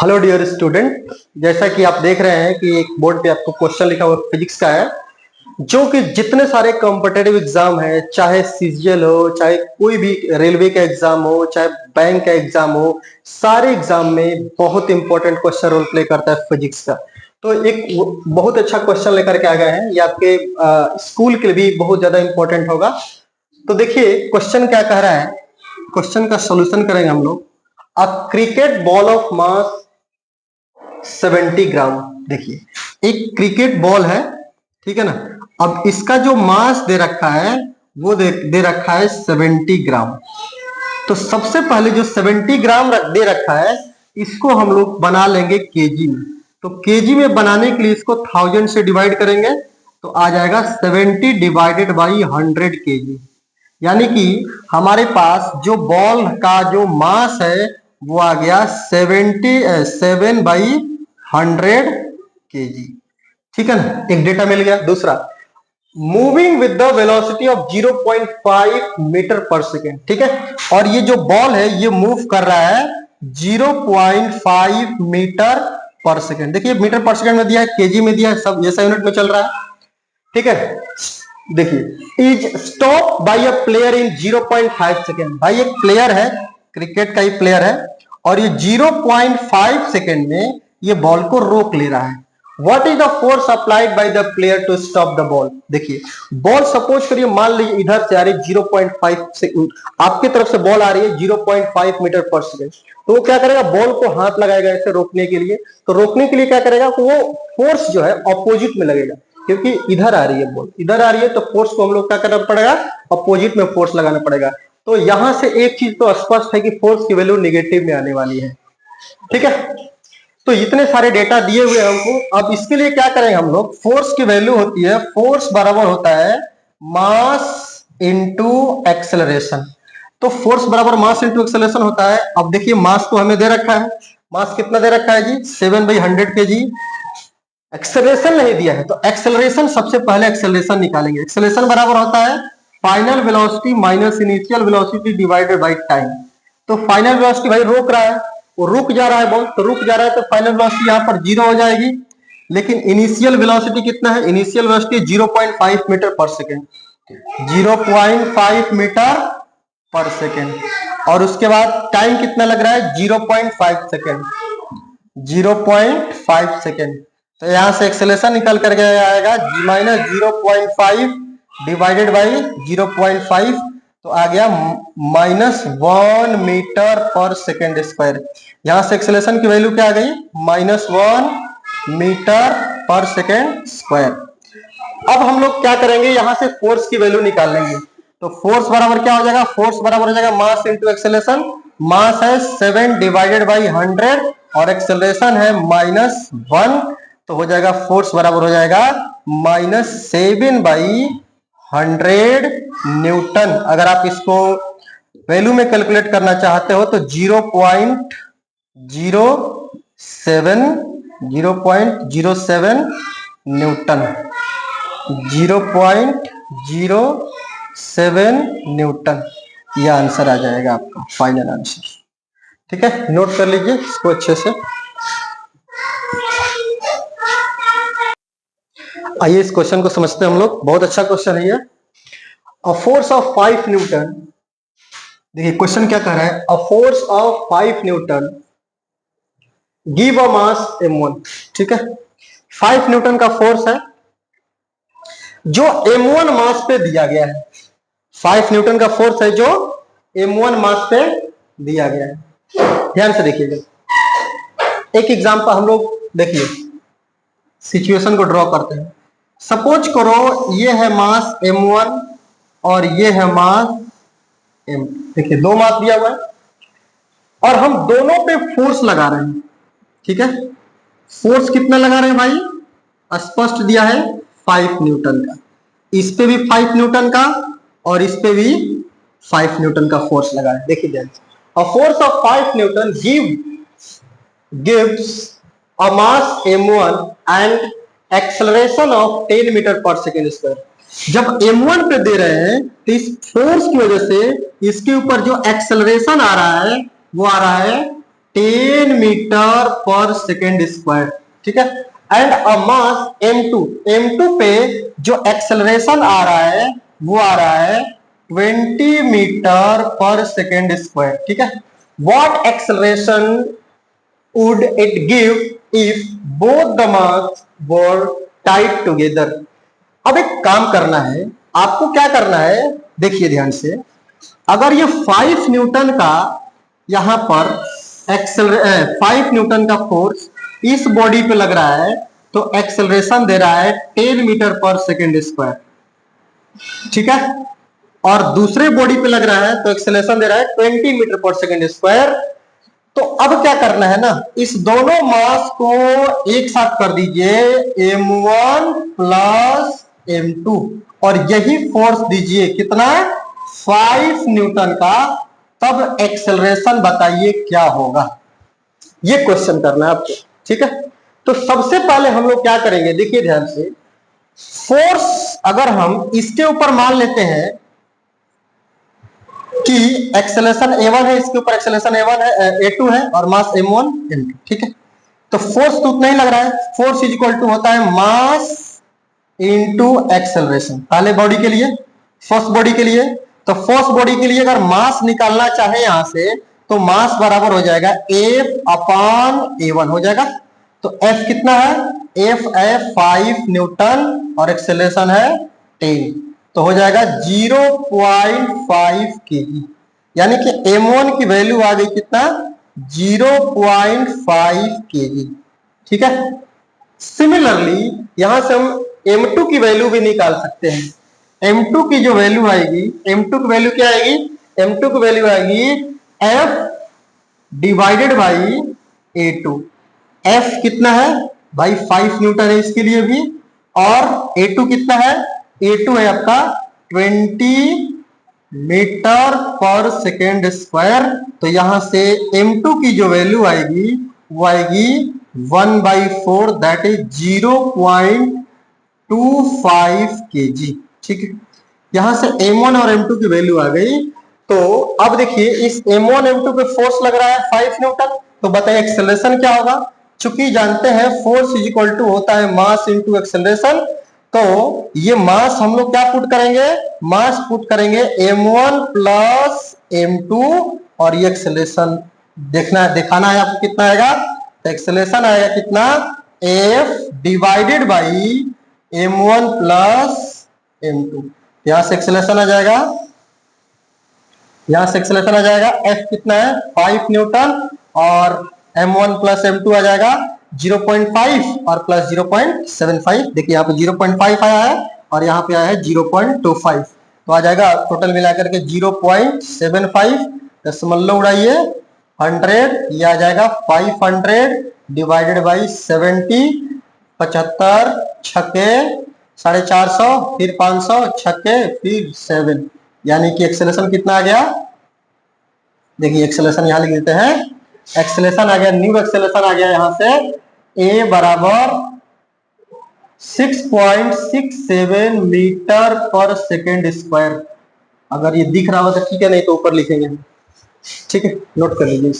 Hello dear student, जैसा कि आप देख रहे हैं कि एक बोर्ड पे आपको क्वेश्चन लिखा हुआ फिजिक्स का है, जो कि जितने सारे कॉम्पिटेटिव एग्जाम है, चाहे सीजीएल हो, चाहे कोई भी रेलवे का एग्जाम हो, चाहे बैंक का एग्जाम हो, सारे एग्जाम में बहुत इंपॉर्टेंट क्वेश्चन रोल प्ले करता है फिजिक्स का। तो एक बहुत अच्छा क्वेश्चन लेकर के आ गए हैं, ये आपके स्कूल के लिए भी बहुत ज्यादा इंपॉर्टेंट होगा। तो देखिए क्वेश्चन क्या कह रहा है, क्वेश्चन का सोल्यूशन करेंगे हम लोग। अ क्रिकेट बॉल ऑफ मास 70 ग्राम। देखिए एक क्रिकेट बॉल है, ठीक है ना। अब इसका जो मास दे रखा है वो दे रखा है 70 ग्राम। तो सबसे पहले जो 70 ग्राम दे रखा है इसको हम लोग बना लेंगे केजी में। तो केजी में बनाने के लिए इसको 1000 से डिवाइड करेंगे तो आ जाएगा 70 डिवाइडेड बाई 100 केजी। यानी कि हमारे पास जो बॉल का जो मास है वो आ गया 7 बाई 100 केजी। ठीक है ना, एक डेटा मिल गया। दूसरा, moving with the velocity of 0.5 metre per second. ठीक है, और ये जो बॉल है ये मूव कर रहा है 0.5 मीटर पर सेकेंड। देखिए मीटर पर सेकेंड में दिया है, केजी में दिया है, सब ऐसा यूनिट में चल रहा है। ठीक है, देखिए is stop by a player in 0.5 second. भाई एक प्लेयर है, क्रिकेट का ही प्लेयर है, और ये 0.5 सेकेंड में ये बॉल को रोक ले रहा है। What is the force applied by the player to stop the ball. देखिए बॉल सपोज करिए, मान लीजिए इधर से आ रही है 0.5 से, आपकी तरफ से बॉल आ रही है 0.5 मीटर पर सेकेंड। तो वो क्या करेगा, बॉल को हाथ लगाएगा ऐसे रोकने के लिए। तो रोकने के लिए क्या करेगा, वो फोर्स जो है ऑपोजिट में लगेगा, क्योंकि इधर आ रही है बॉल, इधर आ रही है, तो फोर्स को हम लोग क्या करना पड़ेगा, अपोजिट में फोर्स लगाना पड़ेगा। तो यहां से एक चीज तो स्पष्ट है कि फोर्स की वैल्यू निगेटिव में आने वाली है। ठीक है, तो इतने सारे डेटा दिए हुए हैं हमको। अब इसके लिए क्या करेंगे हम लोग, फोर्स की वैल्यू होती है, फोर्स बराबर होता है मास इंटू एक्सेलरेशन। तो फोर्स बराबर मास इंटू एक्सेलरेशन होता है। अब देखिए मास तो हमें दे रखा है, मास कितना दे रखा है जी, 7/100 केजी। एक्सेलरेशन नहीं दिया है, तो एक्सेलरेशन सबसे पहले एक्सेलरेशन निकालेंगे। एक्सेलरेशन बराबर होता है final velocity minus initial velocity divided by time. तो फाइनल वेलोसिटी भाई रोक रहा है, वो रुक जा रहा है बॉल, तो रुक जा रहा है तो फाइनल वेलोसिटी यहाँ पर 0 हो जाएगी। लेकिन इनिशियल वेलोसिटी कितना है, initial velocity 0.5 metre per second, 0.5 metre per second. और उसके बाद टाइम कितना लग रहा है, 0.5 सेकेंड, 0.5 सेकेंड। तो यहां से एक्सेलरेशन निकल करके आएगा माइनस 0.5 डिवाइडेड बाई 0.5, तो आ गया -1 मीटर पर सेकेंड स्क्वायर। यहां से एक्सेलरेशन की वैल्यू क्या आ गई, -1 मीटर पर सेकेंड स्क्वायर। अब हम लोग क्या करेंगे, यहां से फोर्स की वैल्यू निकाल लेंगे। तो फोर्स बराबर क्या हो जाएगा, फोर्स बराबर हो जाएगा मास इंटू एक्सेलरेशन। मास है 7 डिवाइडेड बाई 100 और एक्सेलरेशन है -1, तो हो जाएगा फोर्स बराबर हो जाएगा -7/100 न्यूटन। अगर आप इसको वैल्यू में कैलकुलेट करना चाहते हो तो 0.07 न्यूटन, 0.07 न्यूटन, यह आंसर आ जाएगा आपका फाइनल आंसर। ठीक है, नोट कर लीजिए इसको अच्छे से। आइए इस क्वेश्चन को समझते हैं हम लोग, बहुत अच्छा क्वेश्चन है ये। अ फोर्स ऑफ 5 न्यूटन। देखिए क्वेश्चन क्या कह रहा है, अ force of 5 Newton give a mass m1। ठीक है, 5 न्यूटन का फोर्स है जो m1 मास पे दिया गया है। 5 न्यूटन का फोर्स है जो m1 मास पे दिया गया है। ध्यान से देखिएगा, एक एग्जांपल हम लोग देखिए सिचुएशन को ड्रॉ करते हैं। सपोज करो ये है मास m1 और ये है मास m। देखिए दो मास दिया हुआ है और हम दोनों पे फोर्स लगा रहे हैं। ठीक है, फोर्स कितना लगा रहे हैं भाई, स्पष्ट दिया है 5 न्यूटन का। इस पे भी 5 न्यूटन का और इस पे भी 5 न्यूटन का फोर्स लगा है। देखिए ध्यान से, a force of 5 newton gives a mass m1 and acceleration of 10 metre per second square. जब m1 पे दे रहे हैं तो इस फोर्स की वजह से इसके ऊपर जो एक्सेलरेशन आ रहा है वो आ रहा है 10 मीटर पर सेकेंड स्क्वायर, ठीक है। And a mass m2, m2 पे जो एक्सेलरेशन आ रहा है वो आ रहा है 20 मीटर पर सेकेंड स्क्वायर, ठीक है। What acceleration would it give if both the mass were tied together? अब एक काम करना है, आपको क्या करना है, देखिए ध्यान से। अगर ये 5 न्यूटन का यहां पर 5 न्यूटन का फोर्स इस बॉडी पे लग रहा है तो एक्सेलरेशन दे रहा है 10 मीटर पर सेकेंड स्क्वायर, ठीक है। और दूसरे बॉडी पे लग रहा है तो एक्सेलरेशन दे रहा है 20 मीटर पर सेकेंड स्क्वायर। तो अब क्या करना है ना, इस दोनों मास को एक साथ कर दीजिए m1 प्लस m2 और यही फोर्स दीजिए कितना, 5 न्यूटन का। तब एक्सेलरेशन बताइए क्या होगा, ये क्वेश्चन करना है आपको, ठीक है। तो सबसे पहले हम लोग क्या करेंगे, देखिए ध्यान से। फोर्स अगर हम इसके ऊपर मान लेते हैं कि एक्सेलरेशन a1 है, इसके ऊपर एक्सेलरेशन a1 है, a2 है और मास m1 m2, ठीक है। तो फोर्स तो उतना ही लग रहा है, फोर्स इज इक्वल टू होता है मास इनटू एक्सेलरेशन। पहले बॉडी के लिए, फर्स्ट बॉडी के लिए, तो फर्स्ट बॉडी के लिए अगर मास निकालना चाहे यहां से तो मास बराबर हो जाएगा F अपॉन a1 हो जाएगा। तो F कितना है, F है 5 न्यूटन और एक्सेलरेशन है 10, तो हो जाएगा 0.5 केजी, यानी कि m1 की वैल्यू आ गई कितना, 0.5 केजी, ठीक है। सिमिलरली यहां से हम m2 की वैल्यू भी निकाल सकते हैं। m2 की जो वैल्यू आएगी, m2 की वैल्यू क्या आएगी, m2 की वैल्यू आएगी F divided by a2। F कितना है भाई, 5 न्यूटन है इसके लिए भी, और a2 कितना है, a2 है आपका 20 मीटर पर सेकेंड स्क्वायर। तो यहां से m2 की जो वैल्यू आएगी वो आएगी 1/4, दैट इज 0.25 केजी, ठीक है। यहां से m1 और m2 की वैल्यू आ गई। तो अब देखिए इस m1 m2 पे फोर्स लग रहा है 5 न्यूटन, तो बताइए एक्सेलरेशन क्या होगा। चूंकि जानते हैं फोर्स इज इक्वल टू होता है मास इनटू एक्सेलरेशन, तो ये मास हम लोग क्या पुट करेंगे, मास पुट करेंगे m1 प्लस m2 और ये एक्सेलरेशन दिखाना है आपको कितना आएगा। तो एक्सेलरेशन आएगा कितना, F divided by m1 plus m2। यहां से एक्सेलरेशन आ जाएगा, यहां से एक्सेलरेशन आ जाएगा F कितना है 5 न्यूटन और m1 प्लस m2 आ जाएगा 0.5 और प्लस 0.75। देखिए यहाँ पे 0.5 आया है और यहाँ पे आया है 0.25, तो आ जाएगा टोटल मिलाकर के 0.75। दशमलव उड़ाइए 100, ये आ जाएगा 500 डिवाइडेड बाई 70, 75 छक्के 450, फिर 500 छक्के, फिर 7, यानी कि एक्सेलरेशन कितना आ गया, देखिए एक्सेलरेशन यहाँ लिख देते हैं। एक्सेलरेशन आ गया, न्यू एक्सेलरेशन आ गया यहां से a बराबर 6.67 मीटर पर सेकेंड स्क्वायर। अगर ये दिख रहा हो तो ठीक है, नहीं तो ऊपर लिखेंगे, ठीक है, नोट कर लीजिए।